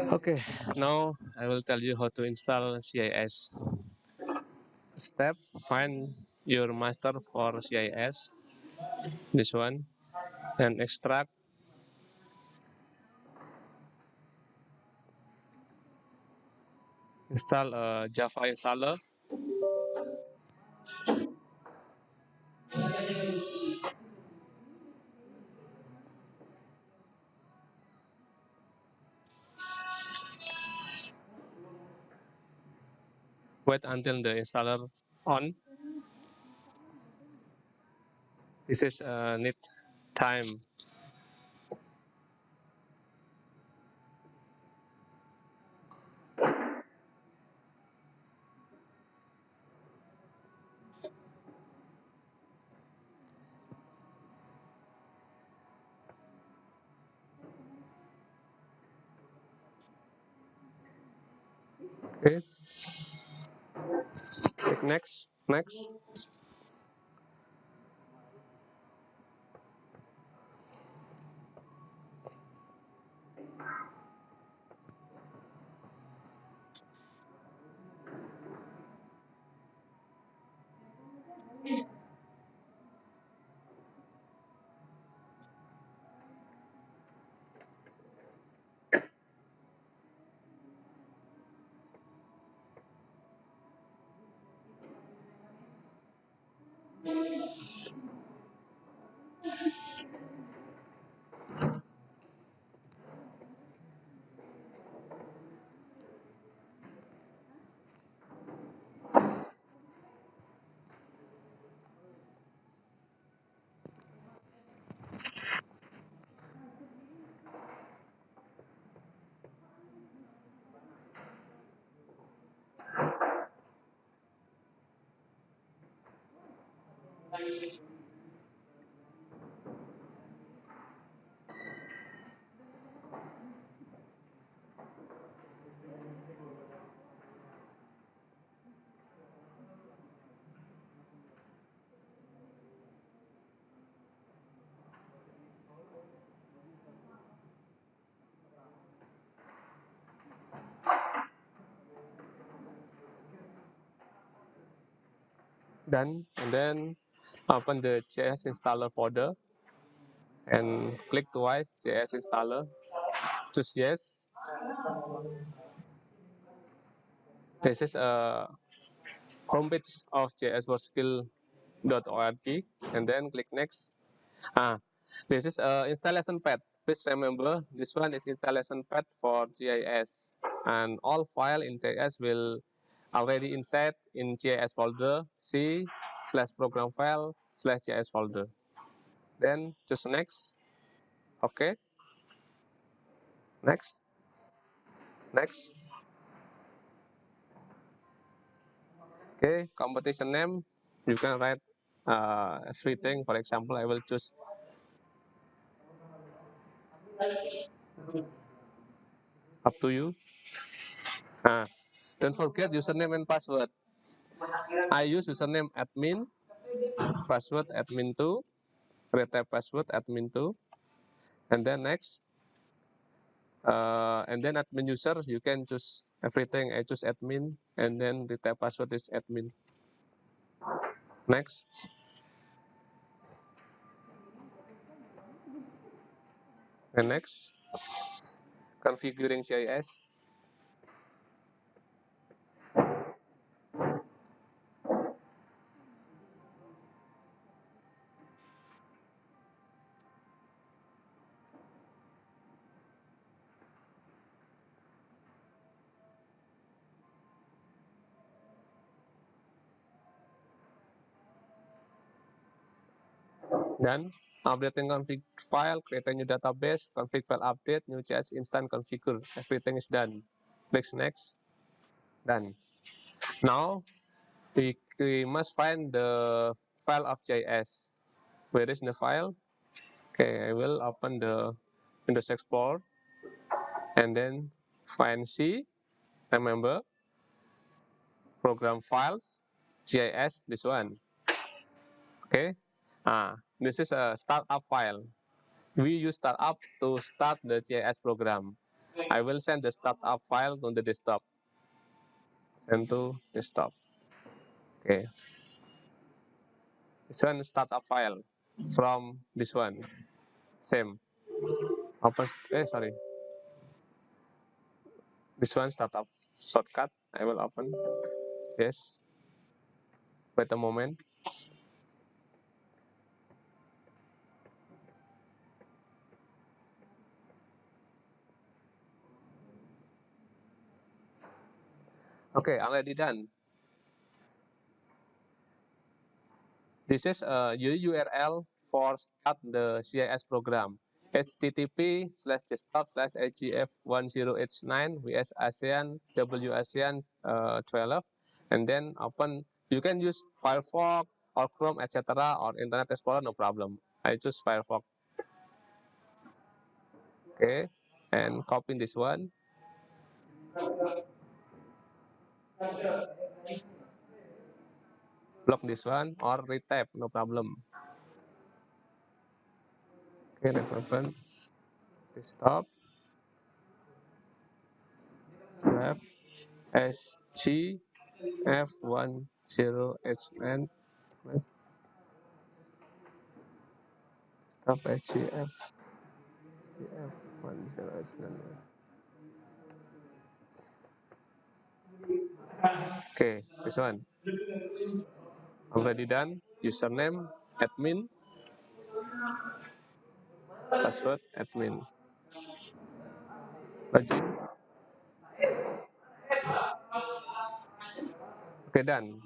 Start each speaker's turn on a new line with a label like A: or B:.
A: Okay, now I will tell you how to install CIS. Step, find your master for CIS, this one, and extract. Install a Java installer. Wait until the installer on. This is need time. Okay, click next, next. Done. And then open the JS installer folder and click twice JS installer. Choose yes. This is a homepage of jswordskill.org, and then click next. This is a installation path. Please remember, this one is installation path for GIS, and all file in GIS will already inside in GIS folder C/program file/GIS folder. Then choose next. Okay. Next. Next. Okay. Competition name. You can write everything. For example, I will choose up to you. Don't forget username and password. I use username admin, password admin2, retype password admin2, and then next. And then admin user, you can choose everything. I choose admin, and then the type password is admin. Next. And next. Configuring CIS. Then updating config file, create a new database, config file update, new CIS instant configure. Everything is done. Click next. Done. Now we must find the file of JS. Where is the file? Okay, I will open the Windows Explorer and then find C. Remember, program files, GIS, this one. Okay, this is a startup file. We use startup to start the GIS program. I will send the startup file to the desktop. Send to desktop. Okay. This one startup file from this one. Same. Open. Sorry. This one startup shortcut. I will open. Yes. Wait a moment. Okay, already done. This is a URL for start the CIS program. http://desktop/agf10h9 vs ASEAN W ASEAN 12, and then open. You can use Firefox or Chrome, etc., or Internet Explorer, no problem. I choose Firefox. Okay, and copy this one. Block this one or retype, no problem. Okay, let's open. Desktop. Slap SGF10HN. Stop SGF10HN. Okay, this one. Already done. Username, admin. Password, admin. Login. Okay, done.